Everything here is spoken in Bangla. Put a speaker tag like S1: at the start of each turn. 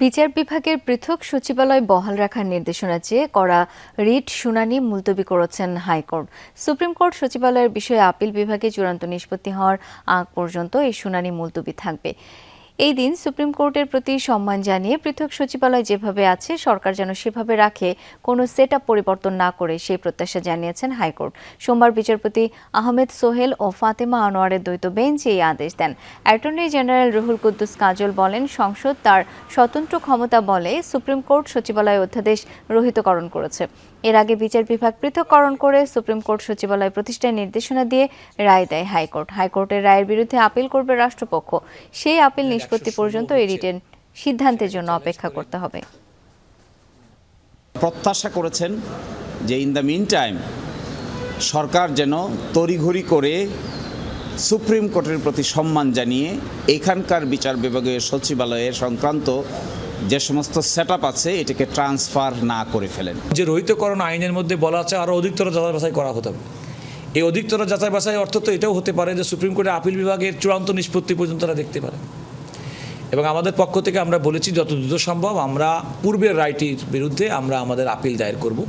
S1: বিচার বিভাগের পৃথক সচিবালয় বহাল রাখার নির্দেশনা চেয়ে করা রিট শুনানি মুলতবি করেছেন হাইকোর্ট। সুপ্রিম কোর্ট সচিবালয়ের বিষয়ে আপিল বিভাগে চূড়ান্ত নিষ্পত্তি হওয়ার আগ পর্যন্ত এই শুনানি মুলতবি থাকবে। এই দিন সুপ্রিম কোর্টের প্রতি সম্মান জানিয়ে পৃথক সচিবালয় যেভাবে আছে সরকার যেন সেভাবে রাখে, কোনো সেটআপ পরিবর্তন না করে সেই প্রত্যাশা জানিয়েছেন হাইকোর্ট। সোমবার বিচারপতি আহমেদ সোহেল ও ফাতেমা আনোয়ারের দ্বৈত বেঞ্চ এই আদেশ দেন। অ্যাটর্নি জেনারেল রুহুল কুদ্দুস কাজল বলেন, সংসদ তার স্বতন্ত্র ক্ষমতা বলে সুপ্রিম কোর্ট সচিবালয় অধ্যাদেশ রহিতকরণ করেছে। এর আগে বিচার বিভাগ পৃথককরণ করে সুপ্রিম কোর্ট সচিবালয় প্রতিষ্ঠার নির্দেশনা দিয়ে রায় দেয় হাইকোর্ট। হাইকোর্টের রায়ের বিরুদ্ধে আপিল করবে রাষ্ট্রপক্ষ। সেই আপিল নিষ্পত্তি পর্যন্ত এই রিটের সিদ্ধান্তের জন্য অপেক্ষা করতে হবে।
S2: প্রত্যাশা করেছেন যে ইন দ্য মিন টাইম সরকার যেন তড়িঘড়ি করে সুপ্রিম কোর্টের প্রতি সম্মান জানিয়ে এখানকার বিচার বিভাগীয় সচিবালয়ের সংক্রান্ত যে সমস্ত সেটআপ আছে এটাকে ট্রান্সফার না করে ফেলেন।
S3: যে রহিতকরণ আইনের মধ্যে বলা আছে আরও অধিকতর যাচাই বাছাই করা হতে হবে। এই অধিকতর যাচাই বাছাই অর্থ তো এটাও হতে পারে যে সুপ্রিম কোর্টের আপিল বিভাগের চূড়ান্ত নিষ্পত্তি পর্যন্ত তারা দেখতে পারে। এবং আমাদের পক্ষ থেকে আমরা বলেছি যত দ্রুত সম্ভব আমরা পূর্বের রায়টির বিরুদ্ধে আমরা আমাদের আপিল দায়ের করব।